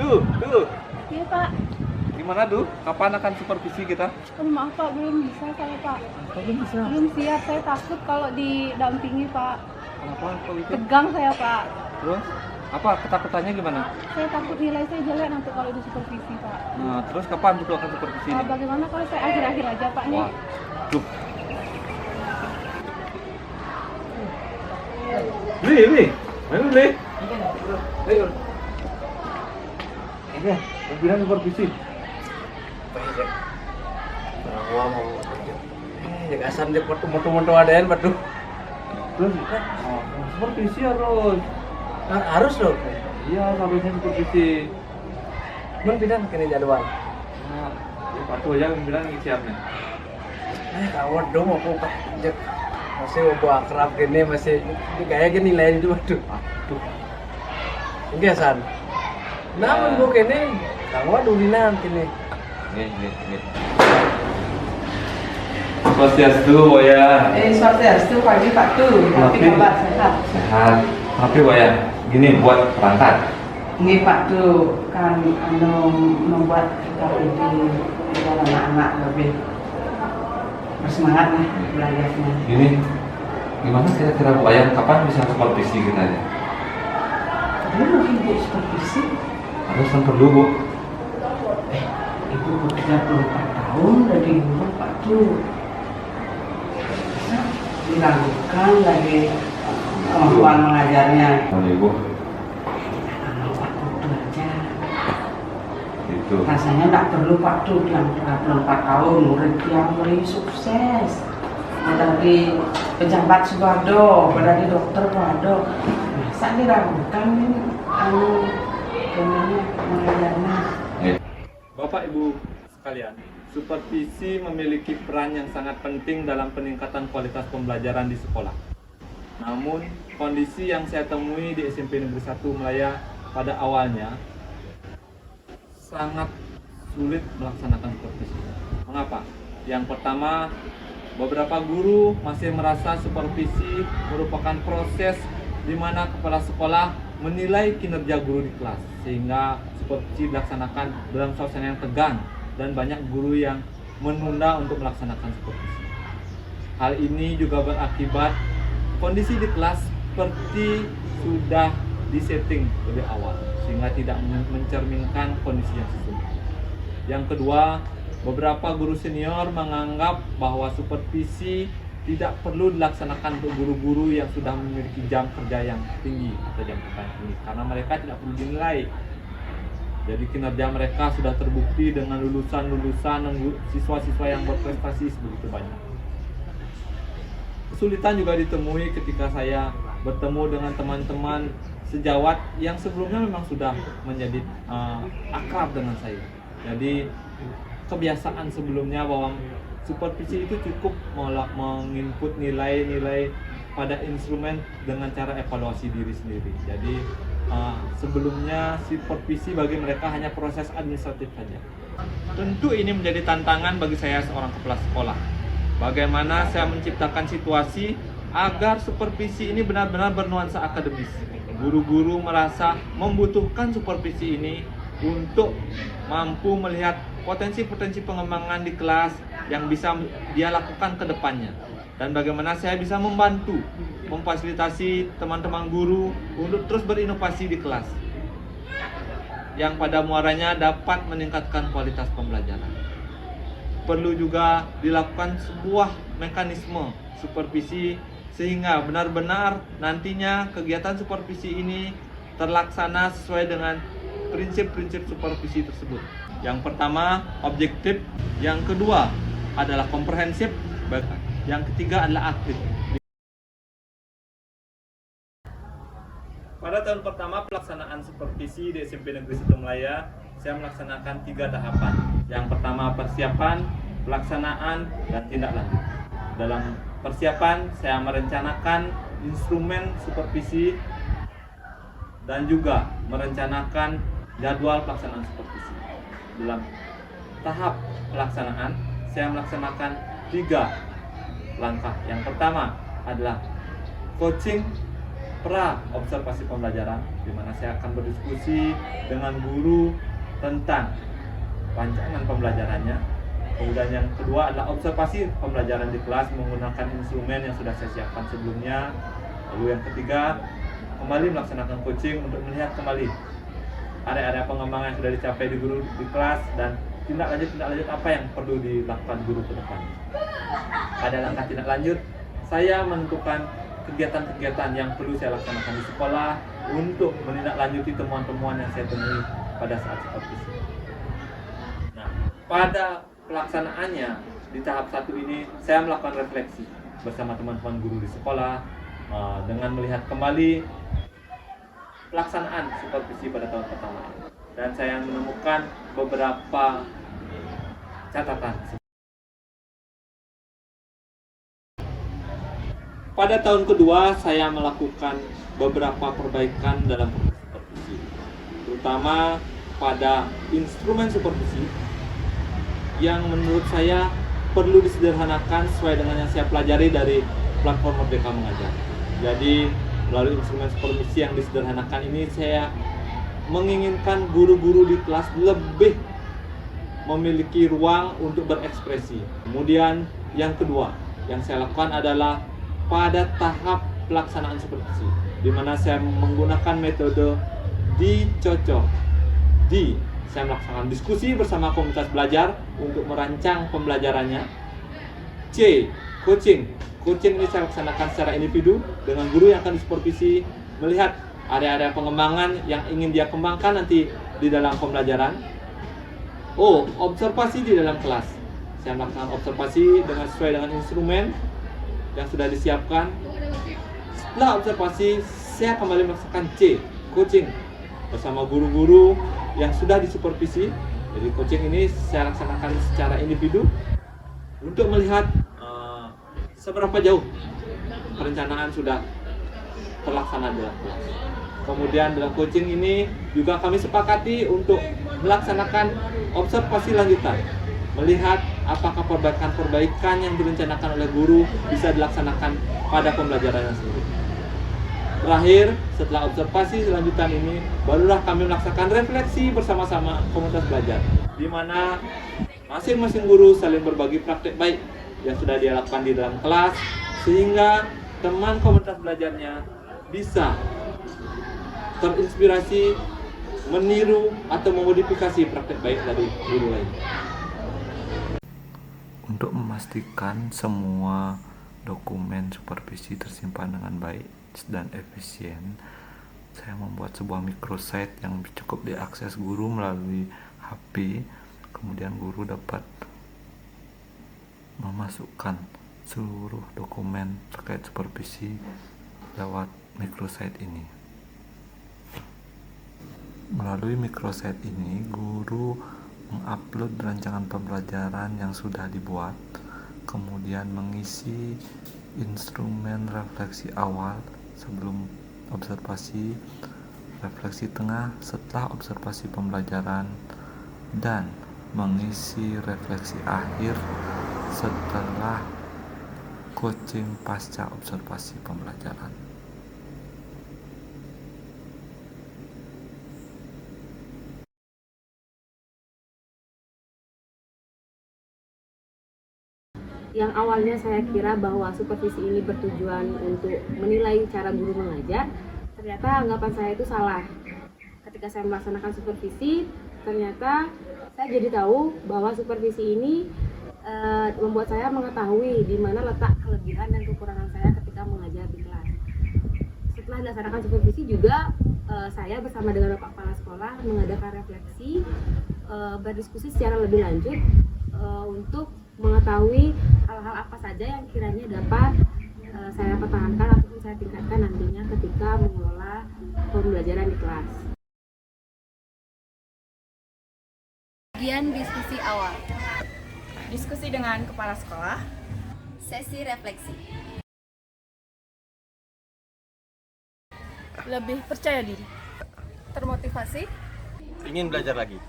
Tuh. Iya Pak. Gimana tuh? Kapan akan supervisi kita? Maaf Pak, belum bisa saya Pak. Belum bisa. Belum siap, saya takut kalau didampingi Pak. Kenapa kok itu? Tegang saya Pak. Terus? Apa ketakutannya gimana? Saya takut nilai saya jelek nanti kalau di supervisi Pak. Nah, terus kapan butuh akan supervisi ini? Bagaimana kalau saya akhir-akhir aja Pak nih? Wah, tuh. Beli. Mana beli? Ayo. Oke, bilang supervisi. Yang asam dia foto-foto adain batu. Terus, supervisi harus. Harus loh. Iya, seharusnya supervisi. Belum bilang kena jadwal. Nah, ya, Pak Tuh yang bilang ini siap nih. Kawat dong aku Pak. Masih mau akrab gini masih kayak gini lain itu waduh. Aduh. Enggak san. Namun gua kene kawat dulinan kene. Nih. Swastiastu, Boya. Swastiastu pagi Pak Tu, tapi kabar sehat. Sehat. Tapi Boya, gini buat perangkat. Ini Pak Tu kan membuat kita jadi anak-anak lebih bersemangat lah belajarnya. Gini, gimana kira-kira Boya kapan bisa supervisi kita ya? Ini mungkin Bu supervisi. Harus kan perlu Bu. Ibu 34 tahun dari dulu Pak Tu. Bisa diragukan lagi kemampuan mengajarnya. Oh Ibu, Kalau Pak Tu aja. itu. Rasanya tidak perlu Pak Tu yang 34 tahun murid yang beri sukses. Dari pejabat Subado, dari dokter Subado. Masa diragukan ini mengajarnya. Bapak Ibu sekalian, supervisi memiliki peran yang sangat penting dalam peningkatan kualitas pembelajaran di sekolah. Namun, kondisi yang saya temui di SMP Negeri 1 Melaya pada awalnya sangat sulit melaksanakan supervisi. Mengapa? Yang pertama, beberapa guru masih merasa supervisi merupakan proses di mana kepala sekolah menilai kinerja guru di kelas, sehingga supervisi dilaksanakan dalam suasana yang tegang dan banyak guru yang menunda untuk melaksanakan supervisi. Hal ini juga berakibat kondisi di kelas seperti sudah disetting lebih awal, sehingga tidak mencerminkan kondisi yang sesungguhnya. Yang kedua, beberapa guru senior menganggap bahwa supervisi tidak perlu dilaksanakan untuk guru-guru yang sudah memiliki jam kerja yang tinggi atau jam kerja yang tinggi, karena mereka tidak perlu dinilai. Jadi kinerja mereka sudah terbukti dengan lulusan-lulusan dan siswa-siswa yang berprestasi sebegitu banyak. Kesulitan juga ditemui ketika saya bertemu dengan teman-teman sejawat yang sebelumnya memang sudah menjadi akrab dengan saya. Jadi kebiasaan sebelumnya bahwa supervisi itu cukup menginput nilai-nilai pada instrumen dengan cara evaluasi diri sendiri. Jadi sebelumnya supervisi bagi mereka hanya proses administratif saja. Tentu ini menjadi tantangan bagi saya seorang kepala sekolah. Bagaimana saya menciptakan situasi agar supervisi ini benar-benar bernuansa akademis. Guru-guru merasa membutuhkan supervisi ini untuk mampu melihat potensi-potensi pengembangan di kelas yang bisa dia lakukan ke depannya. Dan bagaimana saya bisa membantu, memfasilitasi teman-teman guru untuk terus berinovasi di kelas, yang pada muaranya dapat meningkatkan kualitas pembelajaran. Perlu juga dilakukan sebuah mekanisme supervisi sehingga benar-benar nantinya kegiatan supervisi ini terlaksana sesuai dengan prinsip-prinsip supervisi tersebut. Yang pertama, objektif. Yang kedua adalah komprehensif. Yang ketiga adalah aktif. Pada tahun pertama pelaksanaan supervisi di SMP Negeri 1 Melaya, saya melaksanakan 3 tahapan. Yang pertama persiapan, pelaksanaan, dan tindak lanjut. Dalam persiapan, saya merencanakan instrumen supervisi dan juga merencanakan jadwal pelaksanaan supervisi. Dalam tahap pelaksanaan, saya melaksanakan 3 langkah. Yang pertama adalah coaching pra observasi pembelajaran, di mana saya akan berdiskusi dengan guru tentang rancangan pembelajarannya. Kemudian yang kedua adalah observasi pembelajaran di kelas menggunakan instrumen yang sudah saya siapkan sebelumnya. Lalu yang ketiga, kembali melaksanakan coaching untuk melihat kembali area-area pengembangan yang sudah dicapai di guru di kelas dan tindak lanjut apa yang perlu dilakukan guru ke depan. Pada langkah tindak lanjut, saya menentukan kegiatan-kegiatan yang perlu saya laksanakan di sekolah untuk menindaklanjuti temuan-temuan yang saya temui pada saat supervisi. Nah, pada pelaksanaannya di tahap 1 ini saya melakukan refleksi bersama teman-teman guru di sekolah dengan melihat kembali pelaksanaan supervisi pada tahun pertama ini. Dan saya menemukan beberapa catatan. Pada tahun kedua saya melakukan beberapa perbaikan dalam proses supervisi, terutama pada instrumen supervisi yang menurut saya perlu disederhanakan sesuai dengan yang saya pelajari dari platform Merdeka Mengajar. Jadi melalui instrumen supervisi yang disederhanakan ini, saya menginginkan guru-guru di kelas lebih memiliki ruang untuk berekspresi. Kemudian yang kedua yang saya lakukan adalah pada tahap pelaksanaan supervisi, di mana saya menggunakan metode dicocok. Saya melaksanakan diskusi bersama komunitas belajar untuk merancang pembelajarannya. C. Coaching. Coaching ini saya laksanakan secara individu dengan guru yang akan disupervisi, melihat area-area pengembangan yang ingin dia kembangkan nanti di dalam pembelajaran. O. Observasi di dalam kelas. Saya melaksanakan observasi dengan sesuai dengan instrumen yang sudah disiapkan. Setelah observasi, saya kembali melaksanakan C. Coaching bersama guru-guru yang sudah disupervisi. Jadi coaching ini saya laksanakan secara individu untuk melihat seberapa jauh perencanaan sudah terlaksana dalam kelas. Kemudian dalam coaching ini juga kami sepakati untuk melaksanakan observasi lanjutan, melihat apakah perbaikan-perbaikan yang direncanakan oleh guru bisa dilaksanakan pada pembelajaran sendiri. Terakhir, setelah observasi lanjutan ini, barulah kami melaksanakan refleksi bersama-sama komunitas belajar, di mana masing-masing guru saling berbagi praktek baik yang sudah dia lakukan di dalam kelas, sehingga teman komunitas belajarnya bisa terinspirasi, meniru atau memodifikasi praktek baik dari guru lain. Untuk memastikan semua dokumen supervisi tersimpan dengan baik dan efisien, saya membuat sebuah microsite yang cukup diakses guru melalui HP. Kemudian guru dapat memasukkan seluruh dokumen terkait supervisi lewat microsite ini. Melalui microsite ini, guru mengupload rancangan pembelajaran yang sudah dibuat, kemudian mengisi instrumen refleksi awal sebelum observasi, refleksi tengah setelah observasi pembelajaran, dan mengisi refleksi akhir setelah coaching pasca observasi pembelajaran. Yang awalnya saya kira bahwa supervisi ini bertujuan untuk menilai cara guru mengajar, ternyata anggapan saya itu salah. Ketika saya melaksanakan supervisi, ternyata saya jadi tahu bahwa supervisi ini membuat saya mengetahui di mana letak kelebihan dan kekurangan saya ketika mengajar di kelas. Setelah dilaksanakan supervisi juga, saya bersama dengan Bapak Kepala Sekolah mengadakan refleksi, berdiskusi secara lebih lanjut untuk mengetahui hal-hal apa saja yang kiranya dapat saya pertahankan ataupun saya tingkatkan nantinya ketika mengelola pembelajaran di kelas. Bagian diskusi awal. Diskusi dengan kepala sekolah. Sesi refleksi. Lebih percaya diri. Termotivasi. Ingin belajar lagi.